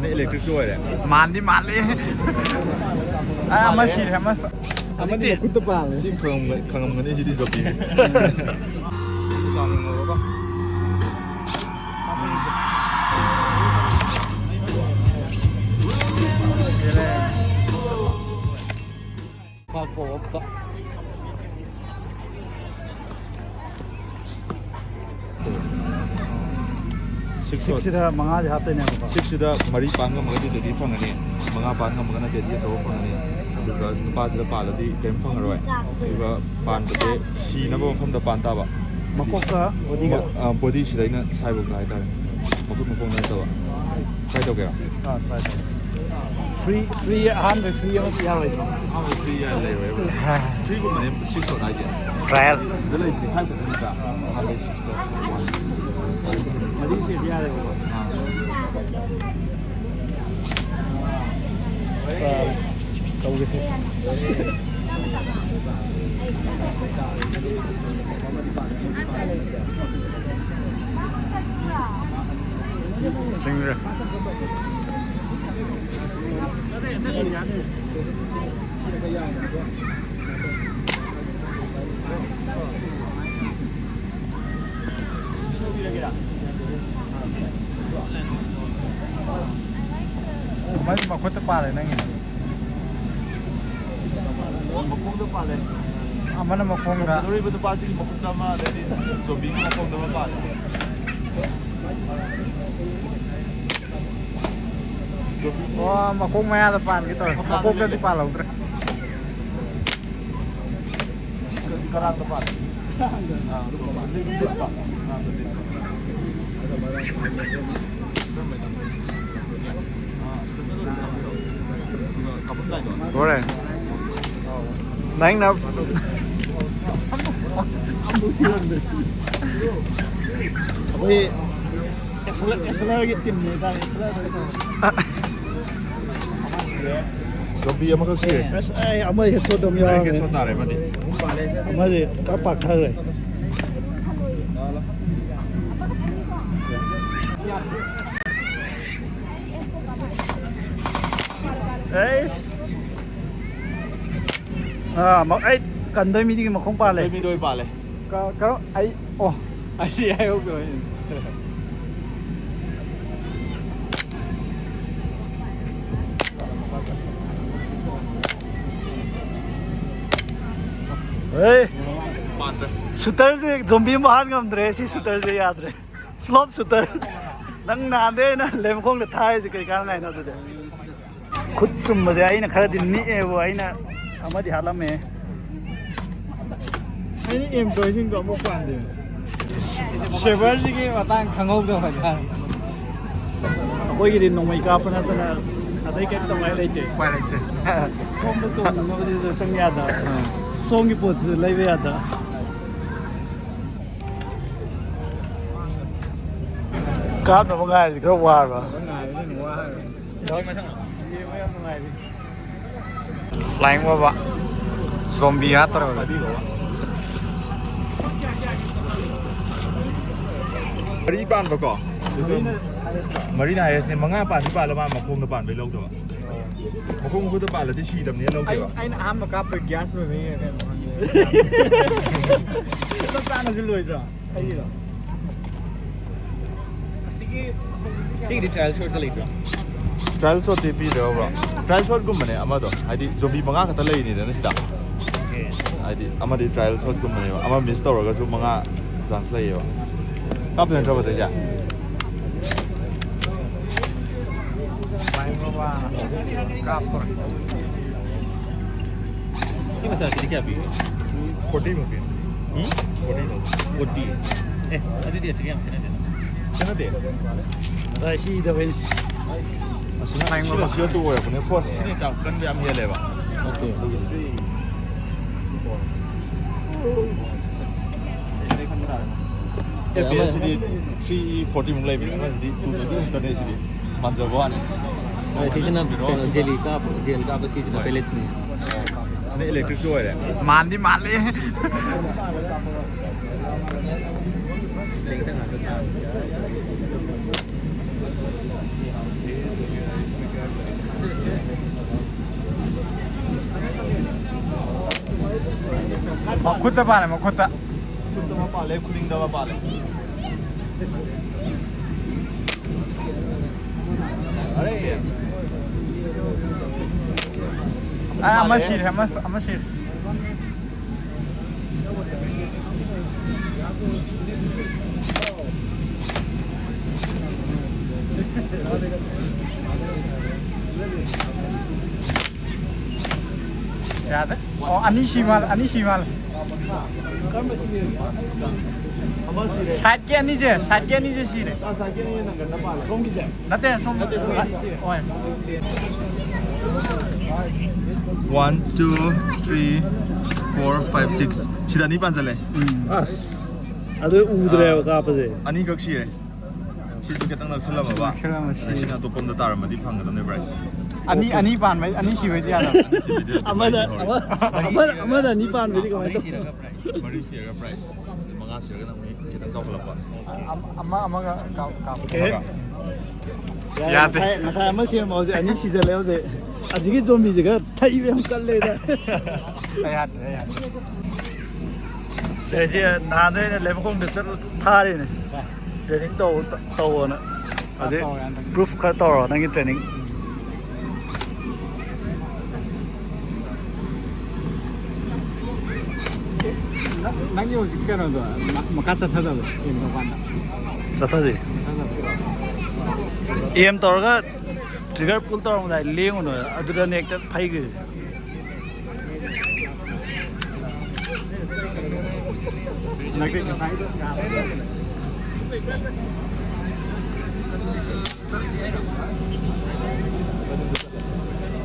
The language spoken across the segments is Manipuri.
นี่อิเล็กทริกด้วยเลยมันเลยเอามาฉีดครับมันนี่คุณตะปาเลยซิ่งเครื่องเงินนี่ชิดิโซบีสองโลก็พอโป๊บก็Six mga jahate ne ba six da mari pan ga magadi dedi phangani manga pan ga magana dedi so phangani aduga nupa da pala di kem phangaroi iba pan te si na bo pham da pan ta ba makok ka body ga body si daina sai bo ngai ta makuk makok na ta ba sai to ga free 100 free ma ya roi how free ya le roi free ko mane six so dai ja trial da le di five ko ta ha le six so mari se ya le ba kau ke se singer Mas ma kwenta pala nangi makok da pala amana makong ga dori ba da pa si makok da ma dedi so bi makok da ma pa oh makong maya depan gitu makong ga di pala utre karat da pa Boleh. Naik nak. Abi esla gittim ne da esla so bi ma khak si ai ama he so dom ya ke so ta re ma di ama de ka pak kha re mà ấy cần đôi mi đi mà không pa doi lại mi doi pa le cái ấy ô ấy gì ai không rồi ấy pan re shooter से zombie बाहर ngam dre si shooter से याद रहे flop shooter nang na de na lem khong de thai se kai kan ngai na de khut chum ma je ai na khara din ni e wo ai na ama di halam me ai ni em doi sing do mo kwan de shever ji ki matang khangau do ba ja koi gi din no mai ka pa na ta na adai ke ta mai lai te Quay lại chơi. không có tụng nó đi trong nhà đó xong cái bộ gì lấy về đó cáp nó ngày thì có qua rồi ngày nó qua rồi đói mà thằng nào ngày đi Flying qua bạn. Zombie hát rồi. mari pan ba ko marina es ne manga pan si pa la ma makhong da pan be lo to makhong ko da pa la ti si dam ne lo ke ba anh am mà cápไป gas rồi mấy cái tất cả nó sẽ lùi rồi cái gì rồi Take the trial shot later. trial shot ti pi ro bro trial shot gum ne ama do ai di zombie manga ka ta lei ni da na si da ai di ama di trial shot gum ne ama miss to ro ga su manga chance lei ba ka plen to ba da ja Flying qua cáp rồi. Sih macam sini क्या अभी 40 mo pin 40 ada dia sini yang kena kana de rồi xí đâu bên asina sila sila to wa ne force sini ta kan bi am hele ba okay FPS di 340 mo lai bi ama di 220 ta ne sini manjo ba ne season of jail ka apa season of pellets ni sini electric to wa le Man đi. Kutta paale, ma kutta. Kutta ma paale, kudingda ma paale. Amma shir, amma shir. Yaad oh ani shimal side ke ani je shire Sake ni nang ganda paale. Som ki jai. nate som oi 1 2 3 4 5 6 sida ni panjale. As. Adu udre ka pa je. Ani kak shire. Shi tu ketang nak salam ba. Salam ba shi. Shi na to pom da tar ma di phang da ne price. ani pan mai ani shi bai dia da Amada ni pan beli kamai to. Mari share ga price. Manga share ga nang mai ketang kau kala pa. amma ka Okay. Ya masa ama shi ma je ani shi je le je. Azigi zombie je ga thai be hum kal le da. ya Se je na de le ma kong de tha re ne. Training to na. Ade proof ka to na ngi training. nang yo ji ka no do maka sa tha da in ka pan Sata je. Aim tor ga trigger pull tor ma leng no adu da nek ta phai ge. nang ke sai do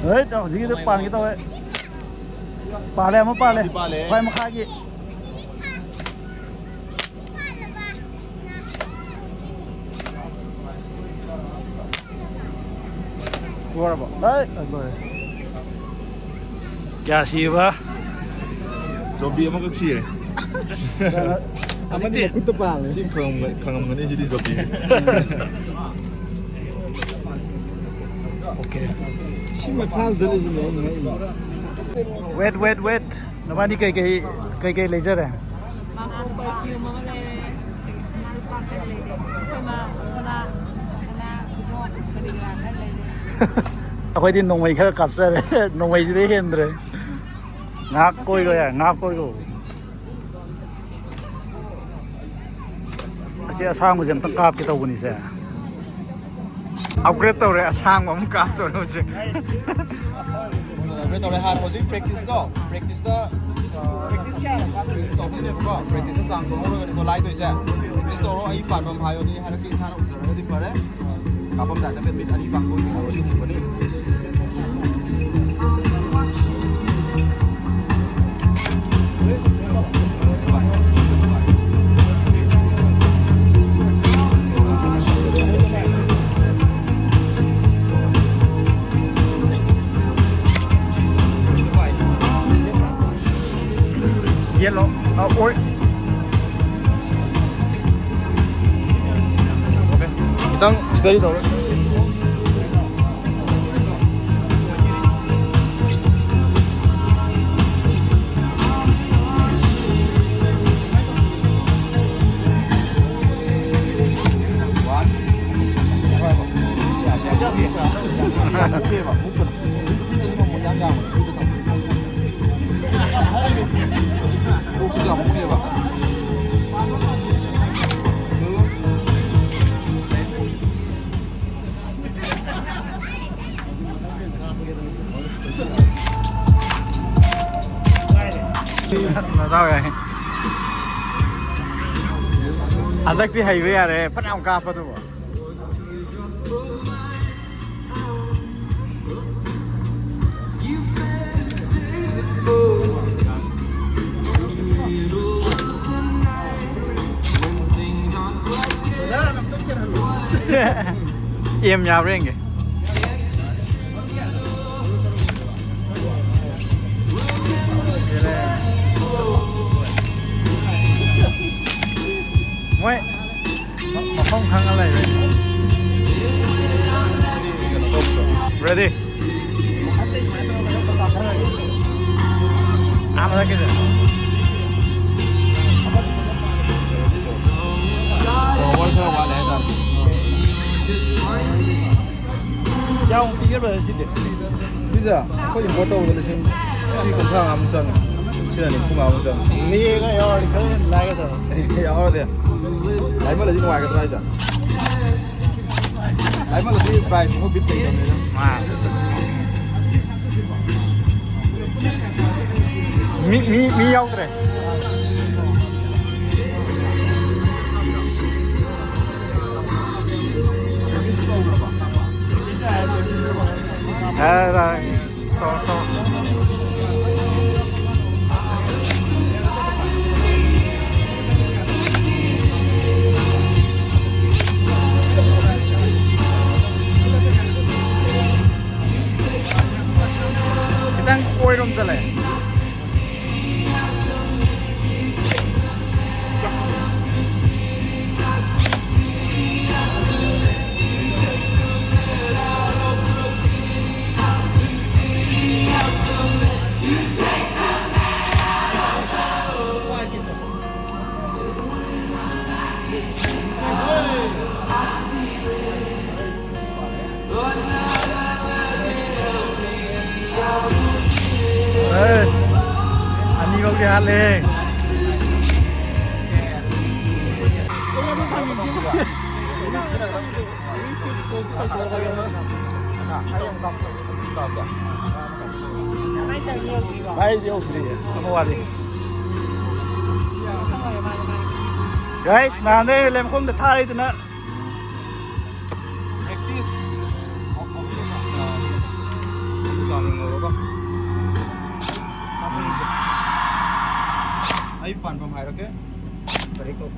Ơi, đâu gì được bàn cái tao ấy. Bà lên mà bà lên. Quay mà khai kì. Qua rồi. Đấy, rồi. Kya gì ba? Zombie ma kak shire. amma ni kutta paale Sim khang ngani shi di zombie. Okay. shi ma khal zale ji ne Wait. Nobody cái laser à? Mama perfume mama le mal pakai le cuma sana semua seringan le Akwai din nong mai khara kapsa re. Nong mai ji hen re. Ngak koi go ya, ngak koi go. Asi asang mo jam tang kap ki tau ni se. upgrade to re asang ma mu ka to no se Pre tore har ho jing practice da practice kya so ni ne ba practice sang ko mo lai to ja ni so ro ai pan bam hayo ni har ki sana usar ni pare ka bam da be bit ani bang ko ni ro ni ko ni yellow or Kitang study tore. nó tao rồi anh tắc đi hay với à đấy bắt ông ca phát thôi em nhau riêng kìa Wait, mà không khăn ở đây ready I'm like it खरा वाले हैं Jauh pikir berapa sih deh? Bisa, kok yang foto udah sih si kentang amusan, si ini pun amusan. Ini kan ya, ini kan lagi tuh. Ya orang dia, lain malah di luar kita aja. Lain malah di price, mau bit tinggal ni. Mi yang keren. Rồi, to. Kita koi rom chale. Ani kau ke hal le? Baik dia okey. Kamu wali. Guys, nanti lem kong dah itu nak. Practice. Saling ngorok. Ayo pan pemain oke? Berikut.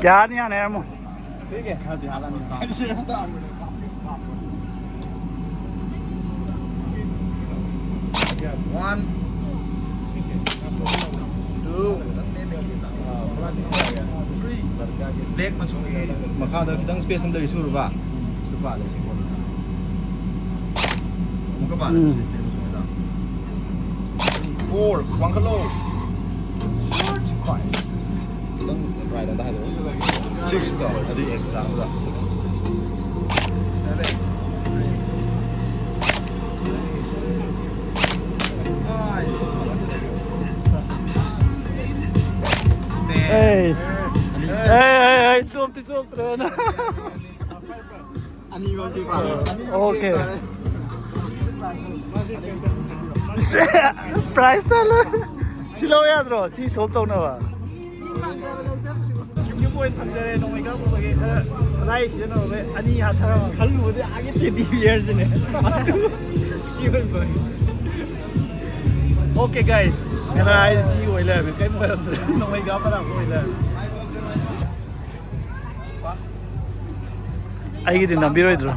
क्या नहीं आने यार मो ठीक है हाँ ध्यान One, two, three. Break masuk. Maka ada kita space dari suruh pak. Suruh pak dari sini. Muka pak dari sini. Four, one kilo. Five. Kita right dah ada. Six dah. Tadi exam dah. Six. Seven. Zoom terus. Ani kau tiba. Okay. Price tu lah. Silo ya bro, si soltau na ba. Yung point pagdare nung ikaw mo bagi price yun no, ani hatara kalu de age te di years ne. Siwan boy. Okay guys, मेरा आई सी ओइला है कई मोर अंदर नोई गा पर ओइला आई की दिन बिरो इधर